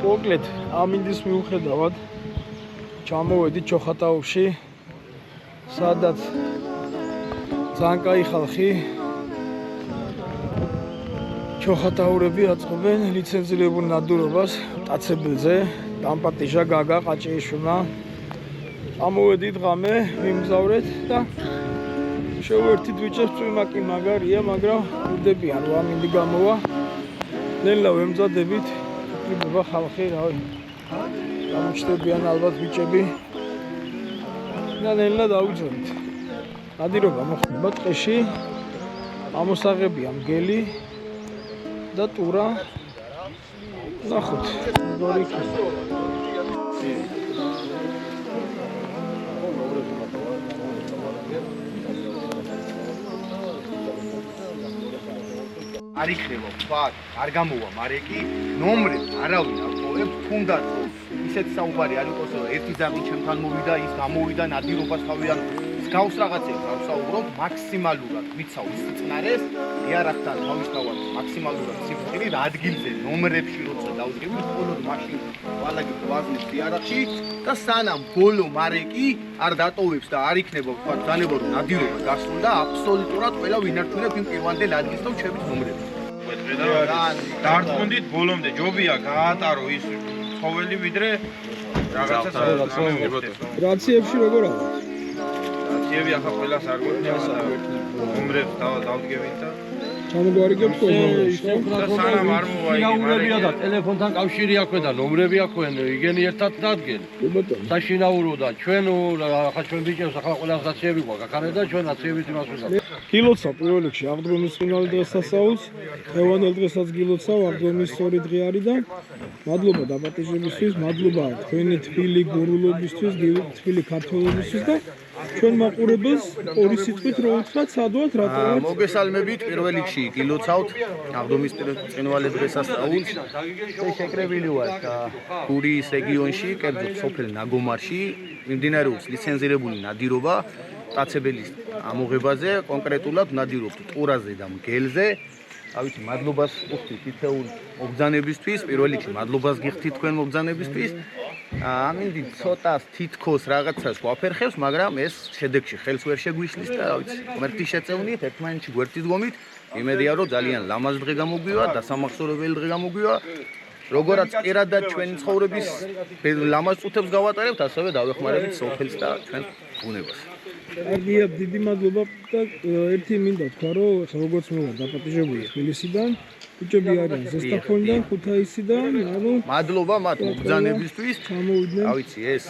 მოკლედ ამინდის მიუხედავად ჩამოვედით ჩოხატაურში, სადაც ძალიან კაი ხალხი ჩოხატაურები აწყობენ ლიცენზირებულ ნადირობას მტაცებელზე, დამპატიჟა გაგა ყაჭეიშვილმა. ამოვედით ღამე, ვიმგზავრეთ და შევერთით ვიჭებს წვიმაკი მაგარია, მაგრამ ვირდებიან რომ ამინდი გამოვა. ნელა ვემზადებით, იქნება ხალხი, რავი. გამოჩნდებიან ალბათ ვიჭები. და ნელა დავუძვენთ. ნადირობა მოხდება ტყეში, ამოსაღებია მგელი და ტურა. ნახოთ, როგორი იქნება. არ იქნება ვთქვათ, არ გამოვა, მაგრამ კი ნომრებს არავინ არ ყოლებს, თუნდაც ისეთ საუბარი არ იყოს, რომ ერთი ძაღლი ჩემთან მოვიდა, ის გამოვიდა ნადირობას თავიდან, გავს რაღაცებს ავსაუბრობ, მაქსიმალურად ვიცავ ის წნარეს, იარაღთან თავისთავად მაქსიმალურად სიფრთხილით ადგილზე ნომრებში როცა დავდგებით, მხოლოდ მაშინ ვალაგებ ვაზნებს იარაღში და სანამ ბოლო მარეკი არ დატოვებს და არ იქნება ვთქვათ ძალება რომ ნადირობა გასულდა, აბსოლუტურად ყველა ვინარჩუნებ იმ პირვანდელ ადგილს და ვჩებით ნომრებს. დარწმუნდით ბოლომდე ჯობია გაატარო ის ცხოველი ვიდრე რაღაცა რაციებში როგორ არის? რაციები ახლა ყველას არ გვექნება და ნომრებს დავდგებით და ჩამოგვარიგებთ და სანამ არ მოვა იგი შინაურებია და ტელეფონთან კავშირი აქვე და ნომრები აქვე, იგენი ერთად დადგენ. საშინაურო და ჩვენ ახლა ჩვენ ბიჭებს ახლა ყველას რაციები გვაქვს, ახლა და ჩვენ რაციებით იმას ვუძახთ. გილოცავ პირველ რიგში აღდგომის წინვალე დღესასწაულს, ევანელ დღესაც გილოცავ, აღდგომის 2 დღე არის და მადლობა დაპატიჟებისთვის, მადლობა თქვენი თბილი გურულობისთვის, თბილი ქართველებისთვის და ჩვენ მაყურებელს ორი სიტყვით რო უთხრათ, სადღაც რატოა? მოგესალმებით პირველ რიგში გილოცავთ აღდგომის წინვალე დღესასწაულს. შეკრებილი ვარ გურიის რეგიონში, კერძოდ სოფელ ნაგომარში, მიმდინარეობს ლიცენზირებული ნადირობა მტაცებელის ამოღებაზე, კონკრეტულად ნადირობთ ტურაზე და მგელზე. ავიცი, მადლობას ვუხდით თითოეულ მობრძანებისთვის, პირველ რიგში მადლობას გიხდით თქვენ მობრძანებისთვის. ამინდი ცოტას თითქოს რაღაცას ვაფერხებს, მაგრამ ეს შედეგში ხელს ვერ შეგვისლის და ავიცი, ღმერთის შეწევნით, ერთმანეთში გვერდით დგომით, იმედია რომ ძალიან ლამაზ დღე გამოგვივა და სამახსოვრებელი დღე გამოგვივა. როგორაც პირადად ჩვენი ცხოვრების ლამაზ წუთებს გავატარებთ, ასევე დავეხმარებით სოფელს და ჩვენ ბუნებას. კარგია, დიდი მადლობა და ერთი მინდა თქვა, რომ როგორც მოვა დაპატიჟებული თბილისიდან, ბიჭები არიან ზესტაფონიდან, ქუთაისიდან, ანუ მადლობა მათ მობრძანებისთვის. ავიცი, ეს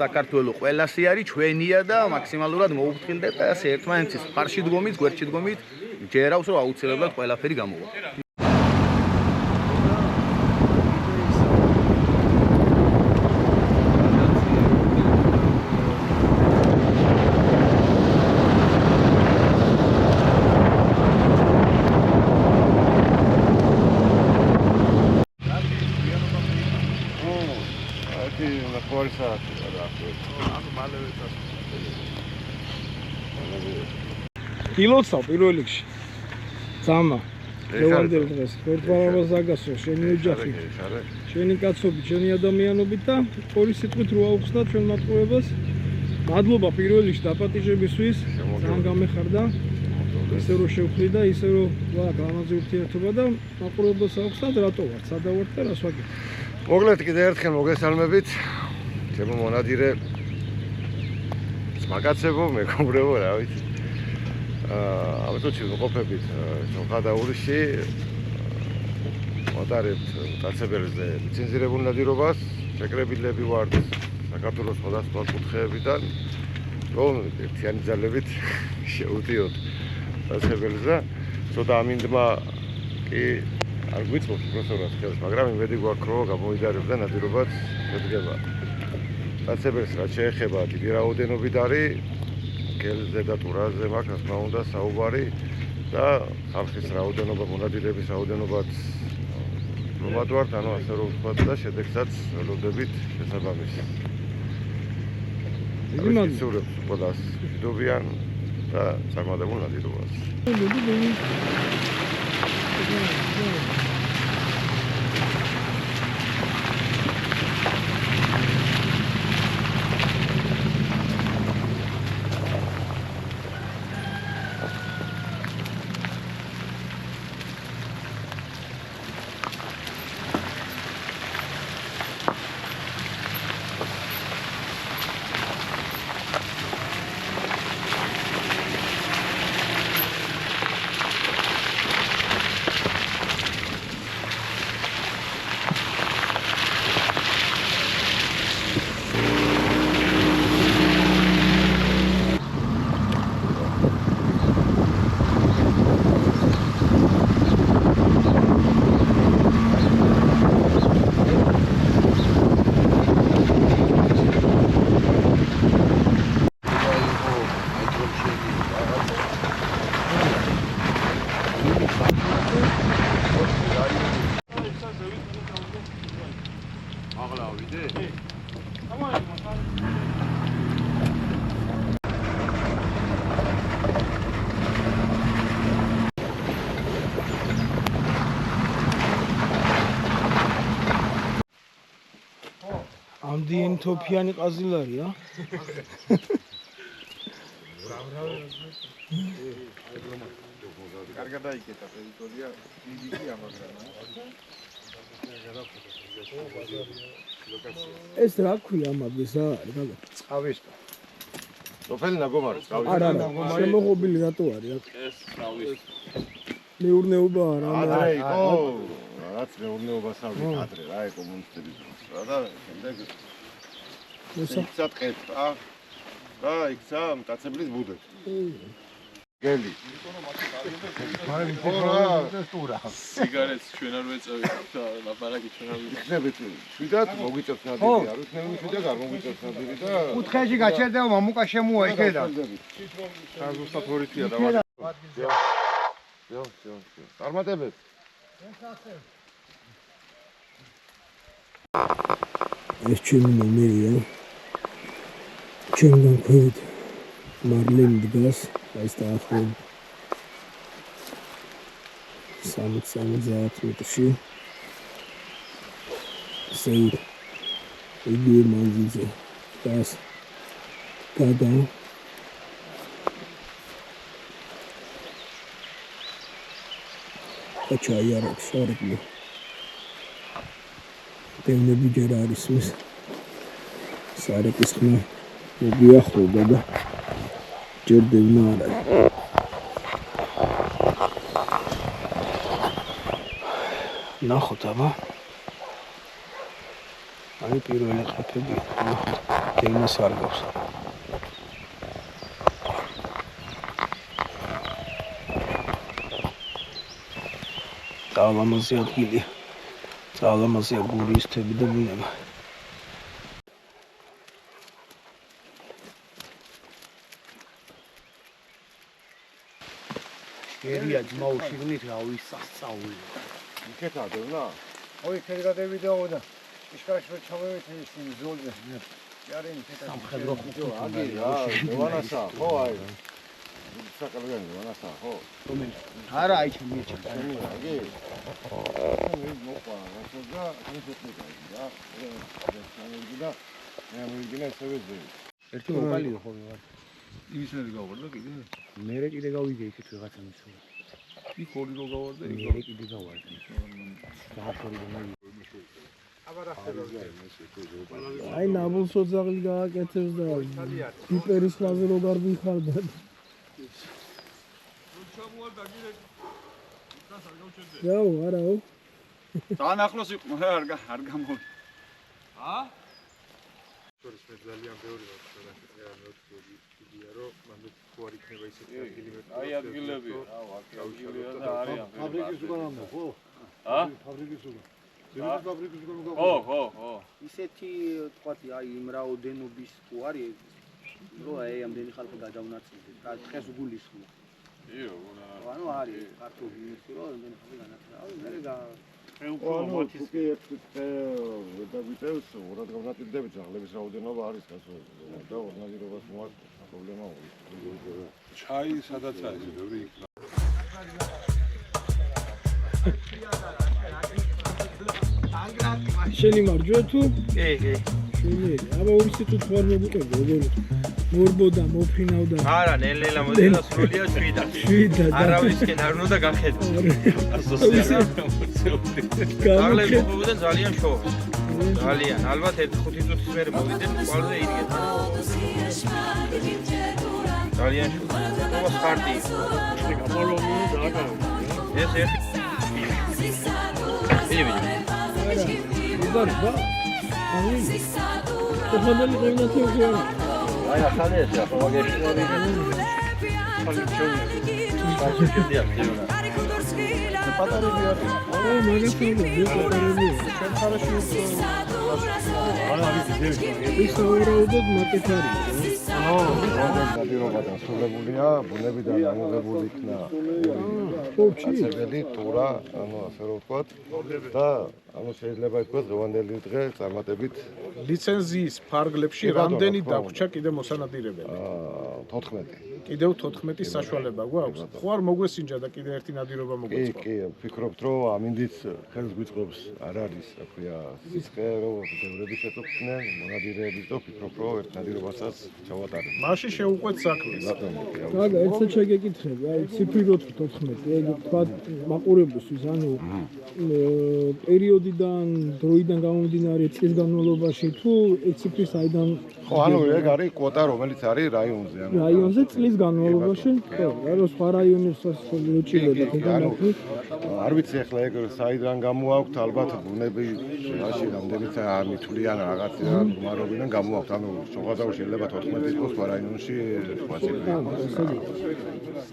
საქართველოს ყველასი არის, ჩვენია და მაქსიმალურად მოუფრთხილდეთ და ასე ერთმანეთის ფარში დგომით, გვერდში დგომით, ჯერავს რომ აუცილებლად ყველაფერი გამოვა. გილოცავ პირველ რიგში ძამა ლევანდელ დღეს ერთგვარებას დაგასვა შენი ოჯახი შენი კაცობით შენი ადამიანობით და ორი სიტყვით რო აუხსნათ ჩვენ მაყურებელს მადლობა პირველ რიგში დაპატიჟებისთვის ძალიან გამეხარდა ისე რომ შევხვდი და ისე რომ ლამაზი ურთიერთობა და მაყურებელს აუხსნათ რატო ვართ სადა ვართ და რას ვაკეთებ მოგლეთ კიდევ ერთხელ მოგესალმებით ჩემო მონადირე მაგაცებო მეგობრებო რა ვიცი ამიტომ ვიყოფებით ჩოხატაურში ვატარებთ მტაცებელზე ლიცენზირებულ ნადირობას შეკრებილები ვართ საქართველოს სხვადასხვა კუთხეებიდან რომ ერთიანი ძალებით შევდიოთ მტაცებელზე ცოტა ამინდმა კი არ გვიწყობს პროფესორად ხელს მაგრამ იმედი გვაქვს რომ გამოიდარებდა ნადირობაც შედგება მტაცებელს რაც შეეხება დიდი რაოდენობით არის გელზე და ტურაზე მაქვს რა უნდა საუბარი და ხალხის რაოდენობა მონადირეების რაოდენობაც რომად ვართ ანუ ასე რომ ვთქვათ და შედეგსაც ველოდებით შესაბამის ვისურვებთ ყველას მშვიდობიან და წარმატებულ ნადირობას ამდიანი თოფიანი ყაზილარია. კარგად დაიკეტა ტერიტორია, დიდი კი ამაგრანა. ეს რა ქვია ამაგეს არის გაგა? წყავის. სოფელი ნაგომარი, წყავის. არა, შემოღობილი რატო არის აქ? ეს თავის მეურნეობა არა. ადრე იყო, რაც მეურნეობას ავით ადრე რა იყო კომუნისტების დროს რა და შემდეგ იქცა ტყეპა და იქცა მტაცებლის ბუდე. გელი. სიგარეტს ჩვენ არ ვეწევით და ლაპარაკი ჩვენ არ ვიწყებთ. იქნებით შვიდად მოგვიწევს ნადირი, არ ვიქნები შვიდად არ მოგვიწევს ნადირი და კუთხეში გაჩერდება მამუკა შემოა იქედა. საზუსტად ორითია და ვიო. წარმატებებს. ეს ჩემი ნომერია. ჩემგან ქვევით მარლენი დგას, ეს დაახლოებით 60 მეტრში. ზეირ იგივე მანძილზე დგას გაგა. ჩაი არ აქვს შორები. დევნები ჯერ არის მის სარეკის ხმა მოგიახლოვდა და ჯერ დევნა არ არის. ნახოთ აბა. აი პირველი ყაფები ნახოთ დევნას არ გავს. ძალამაზი ადგილია. ძალამაზია გურიის თები და ბუნება. ერია ძმაო შიგნით რავი სასწაული. იქეთა დევნა? ოი ქერგადევიდაო და ისკაშო ჩავევით ის ზოლზე. იარენ თეთა სამხედრო აგი რა, დევანასა, ხო აი. საკალგანი დევანასა, ხო? არა აი ჩემი ეჭა. აგი. მოყვა, რა თქმა უნდა, და მე მოვიდნენ ესევე ზე. ერთი მოკალიო ხოლმე ვარ. ის ნადი გავარდა კიდე? მე კიდე გავიგე იქით ვიღაცა მიცულა. იქ ორი რო გავარდა იქ. მე კიდე გავარდა. დაახორი და მე აი ნაბულს ოძაღლი გააკეთებს და პიპერის ხაზი რო გარბიხარდა. რაო, არაო. თან ახლოს იყო არ გამოვიდა. შორის მე ძალიან ბევრი ვარ რა მეოთხეები იდეა რომ მანდ თუ არ იქნება ისეთი ადგილი მე აი ადგილები რა ადგილია და არიან ფაბრიკის უკანამდე ხო? ფაბრიკის უკან. ზემოთ ფაბრიკის უკან ხო ისეთი თქვათი აი იმ რაოდენობის თუ არის რომ აი ამდენი ხალხი გადაუნაწილდეს და დღეს უგულისხმო. იო ანუ არის ქართული იმისი რომ ამდენი ხალხი განაწილდეს. მე ანუ თუკი ერთი დაგვიწევს ორად გავნაწილდებით ძაღლების რაოდენობა არის გასაუბრებელი და ორნაზირობას მოაქვს პრობლემა არის. ჩაი სადაც არის ბევრი იქ. შენი მარჯვე თუ? კი. შენი. აბა ორი სიტყვით ხარ მოგუყევი როგორ მორბოდა მოფინავდა. არა ნელ-ნელა მოდიოდა სრულიად შვიდა. არავისკენ არ უნდა გახედო. დაღლები მოხდებოდნენ ძალიან შოვა. ძალიან ალბათ 1-5 წუთის მერე მოვიდნენ ყველაზე იდგეთ. ძალიან შოვა. ეს ხარტი. ეს ერთი. ვიდა. აი. ხოდელი ყინათი უყურა. აი ახალი ეს ახლა ვაგეშინები. პატარები არის. არა, მაგასთან პატარები. ჩვენ ხარაში ის საუბრობთ მაკეტარია. ნადირობა დასრულებულია, ბუნებიდან ამოღებული იქნა ხორჩი აცებელი, ტურა, ანუ ასე რომ ვთქვათ და ანუ შეიძლება ითქვას დღევანდელი დღე წარმატებით ლიცენზიის ფარგლებში რამდენი დაგვრჩა კიდე მოსანადირებელი? 14. კიდევ 14 საშუალება გვაქვს. ხო არ მოგვესინჯა და კიდე ერთი ნადირობა მოგვეწყო. კი, ვფიქრობთ რომ ამინდიც ხელს გვიწყობს, არ არის, რა ქვია, სიცხე რომ ბევრები შეწუხდნენ მონადირეების და ვფიქრობ რომ ერთ ნადირობასაც ჩავატარებ. მაშინ შევუყვეთ საქმეს. გაგა ერთად შეგეკითხები, აი ციფრიროთ 14, ეგ თქვა მაყურებლისთვის, ანუ პერიოდიდან, დროიდან გამომდინარე წლის განმავლობაში თუ ეგ ციფრი საიდან ხო, ანუ ეგ არის კვოტა, რომელიც არის რაიონზე, ანუ რაიონზე წლის განმავლობაში, ხო, რა სხვა რაიონებს უჭირდება თქო. არ ვიცი ახლა ეგ საიდან გამოაქვთ, ალბათ ბუნები რაში რამდენიც მithulიან რაღაც მგმარობიდან გამოაქვთ, ანუ შოღადაო შეიძლება 14 იყოს სხვა რაიონში სხვა ციფრი.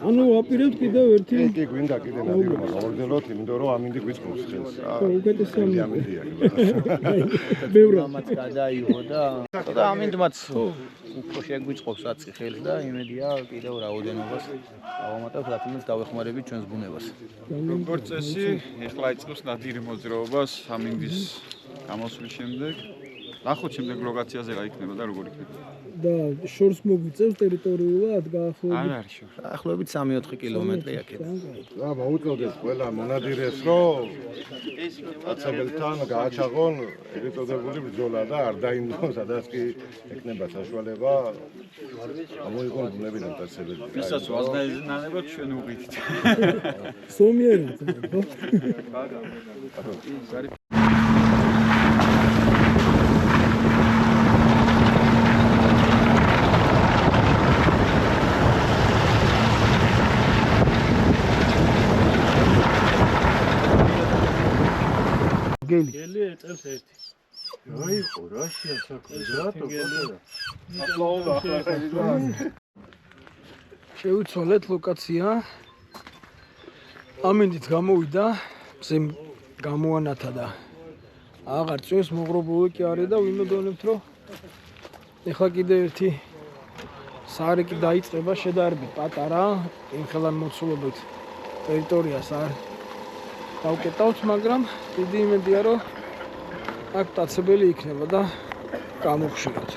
ანუ ვაპირებთ კიდევ ერთი კი, გვინდა კიდე ნადირობა გავაგრძელოთ, იმიტომ რომ ამინდი გვიწყობს ხელს. უკეთესია. ბევრად გადაიღო და ამინდმაც უფრო შეგვიწყობს აწი ხელს და იმედია კიდევ რაოდენობას ავამატებთ, რადგან დავეხმარებით ჩვენს ბუნებას. როგორც წესი, ეხლა იწყებს ნადირი მოძრაობას ამინდის გამოსვლის შემდეგ. ნახოთ შემდეგ ლოკაციაზე რა იქნება და როგორ იქნება. და შორს მოგვიწევს ტერიტორიულად გაახლოებით. არ არის შორს. დაახლოებით 3-4 კილომეტრი აქედან. და მოუწოდეთ ყველა მონადირეს, რომ აცებელთან გააჩაღონ ეგრეთ წოდებული ბრძოლა და არ დაიმდო, სადაც კი ეკნება საშუალება ამოიღონ ბუნებიდან წესებელი. ვისაც ვაზნაიზე ნანებად ჩვენ უღირით. სომიერად, ხო? გელი ეწელს ერთი. აიყო რა შეასაქმე რატო ყოლა? შევიცვალეთ ლოკაცია. ამინდით გამოვიდა, მზე გამოანათა და აღარ წვეს მოღრუბული კი არის და ვიმედოვნებთ რომ ეხლა კიდე ერთი სარიკი დაიწყება შედარებით პატარა იმხელან მოცულობით ტერიტორიას არ დავკეტავთ, მაგრამ დიდი იმედია რომ აქ დაცებელი იქნება და გამოვხშიროთ.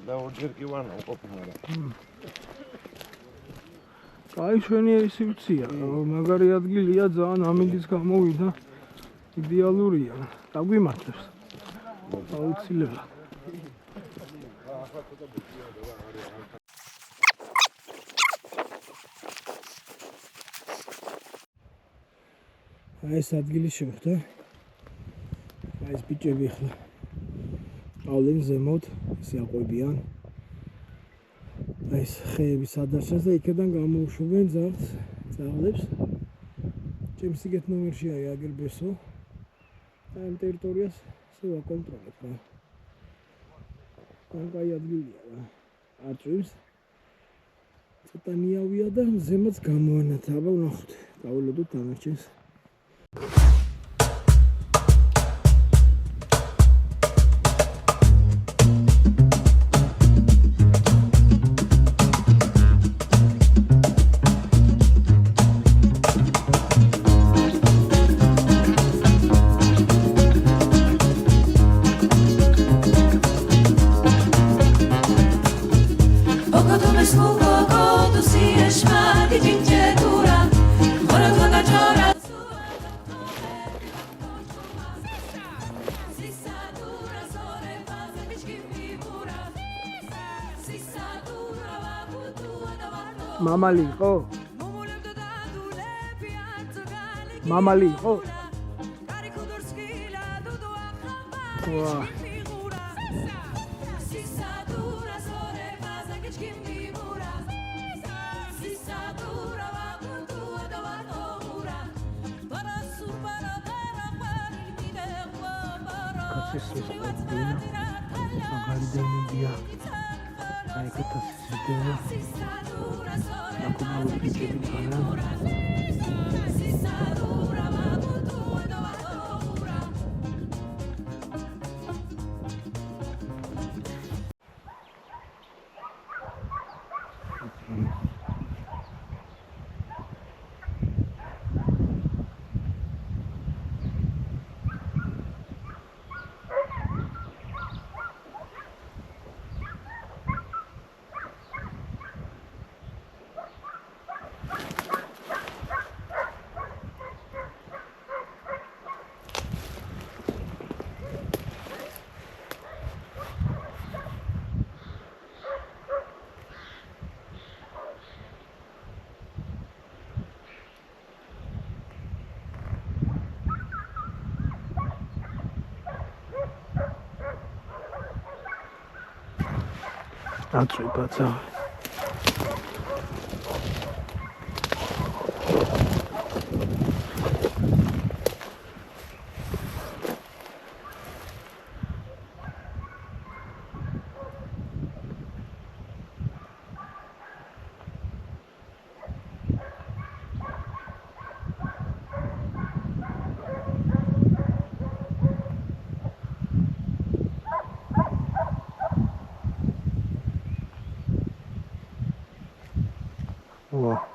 და ორჯერ კი ვარ უყოფნა რა. კაი ჩვენი სივრცეა, მაგარი ადგილია, ძალიან ამინდის გამოვიდა. იდეალურია. დაგვიმართებს. აუცილებლად. აი ეს ადგილი შევხვდა. აი ეს ბიჭები ახლა ყავლენ ზემოთ, ისე აყვებიან. აი ეს ხეები სადარჩას და იქიდან გამოუშვებენ ძაღლებს. ჩემს იგეთ ნომერშია იაგერბესო. აი ამ ტერიტორიას ისე ვაკონტროლებ რა. კაი ადგილია რა. არ წვიმს. ცოტა ნიავია და ზემოც გამოანათა. აბა ვნახოთ. გაველოდოთ დანარჩენს. მამალი იყო? მამალი იყო? ვა. Ai che sta succedendo? Ma come ho visto აწვიბაცა. Wow.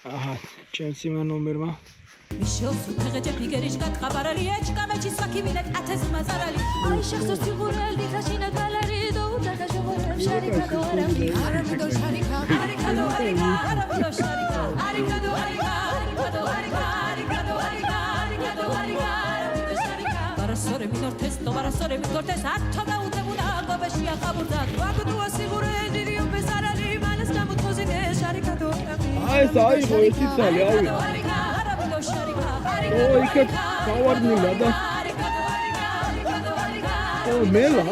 Aha, Chelsea номерმა. მიშელს უხეჯე ფიგერიშკა ყაბარალიეჩკა მეჩი საკივინე ათეს მაზარალი აი შეხსოს ციგურელი ქაშინა გალერი დო უტაკა შოვარებ შარიკა დო არამი არამი დო შარიკა არიკა დო არიკა არამი დო შარიკა არიკა დო არიკა არიკა დო არიკა არიკა დო არიკა არიკა დო არიკა არამი დო შარიკა ბარასორე მინორთეს დო ბარასორე მინორთეს ათონა უტებუნა გობეშია ყაბურდა ვაგდუა სიგურელი დიო ბესარალი მალეს გამუთოზინე შარიკა დო არამი აი საიღო ერთი ცალი ავი Oh, ikut kawar nila da. Oh, mela.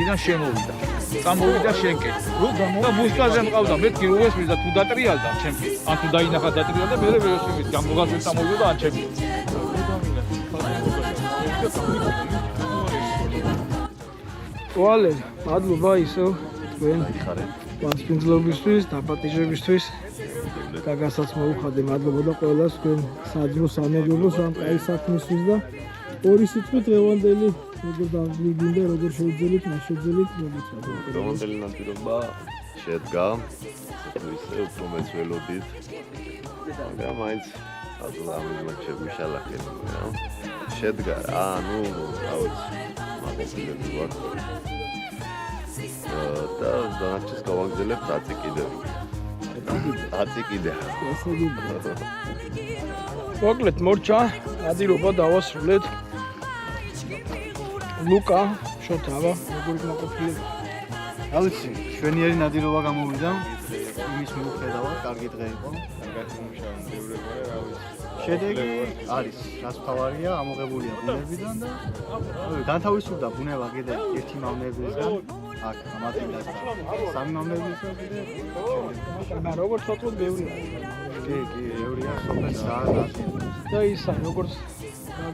იდან შემოვიდა. წამოვიდა შენკე. და მუსკაზე მყავდა, მეთქი რო ესმის და თუ დატრიალდა ჩემი. ან თუ დაინახა დატრიალდა, მე ვერ ესმის, გამოგასვით წამოვიდა ან ჩემი. Oale, მადლობა ისო თქვენ პასპინძლობისთვის, დაპატიჟებისთვის. და გასაც მოუხადე მადლობა და ყველას თქვენ საჯრო სამეგრელოს ამ კაი საქმისთვის და ორი სიტყვით ლევანდელი როგორ დაგვიგინდა როგორ შევძელით მას შევძელით როგორც ლევანდელი ნადირობა შედგა ისე უფრო მეცველოდით მაგრამ მაინც ამის შეგვიშალახეთ შედგა რა ნუ აუცილებლად ვარ და დანარჩენს გავაგზავნებთ აწი კიდევ მოკლედ მორჩა ნადირობა დავასრულეთ ლუკა შოთავა როგორ მოყოფილებ ალიცი შვენიერი ნადირობა გამოვიდა იმის მიუხედავად კარგი დღე იყო შედეგი არის რაც თავარია ამოღებულია ბუნებიდან და განთავისუფლდა ბუნება კიდე ერთი მავნებლისგან აქ ამათინდას სამი მავნებლისგან კიდე და როგორც თვითონ ბევრი კი ევრია სოფელს და ისა როგორც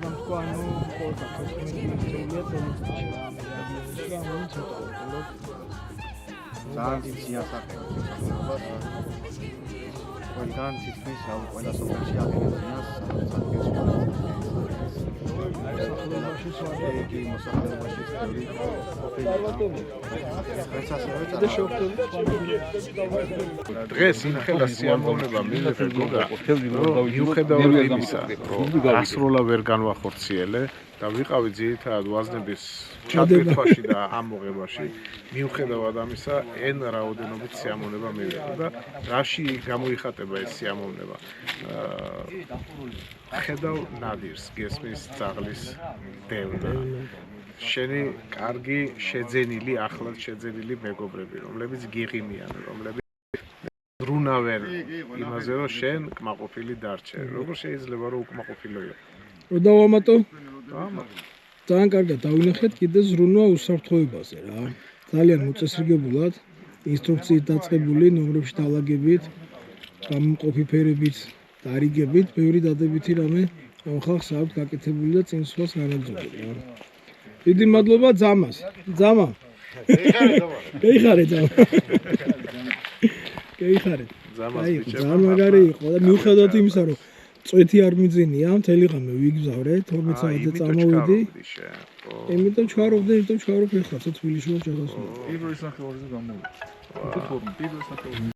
გამთქვა ანუ ყოველთა 14 წელია წელიწადში რა მე ძალიან ძიას აქვს ყველგან თითქმის ყველა სოფელში აღინიშნავს კი მოსახლეობაში სწორი დღეს იმხელა სიამოვნება მივიღებდა მიუხედავად იმისა რომ ასროლა ვერ განვახორციელე და ვიყავი ძირითადად ვაზნების ჩატვირთვაში და ამოღებაში მიუხედავად ამისა ენ რაოდენობით სიამოვნება მივიღე და რაში გამოიხატება ეს სიამოვნება ხედავ ნადირს გესმის ძაღლის დევნა შენი კარგი შეძენილი, ახლად შეძენილი მეგობრები, რომლებიც გიღიმიან, რომლებიც ზრუნავენ იმაზე, რომ შენ კმაყოფილი დარჩე. როგორ შეიძლება რომ უკმაყოფილო იყო? რო დავამატო? დავამატე. ძალიან კარგად დავინახეთ კიდე ზრუნვა უსაფრთხოებაზე რა. ძალიან მოწესრიგებულად, ინსტრუქციით დაწყებული, ნომრებში დალაგებით, გამომყოფი ფერებით, დარიგებით, ბევრი დადებითი რამე ამ ხალხს აქვს გაკეთებული და წინსვლას განაგრძობენ რა. დიდი მადლობა ძამას. ძამა. გეიხარე ძამა. გეიხარე. ძამას აი, ბიჭებმა ძალიან მაგარი იყო და მიუხედავად იმისა, რომ წვეთი არ მიძინია, მთელი ღამე ვიგზავრე, 12 საათზე წამოვედი. იმიტომ ჩვარობდი, იმიტომ ჩვარობ ეხლა თბილისში ვარ ჩასასვლელად. პირველი სახეობაზე გამოვიდა. პირველი სახეობაზე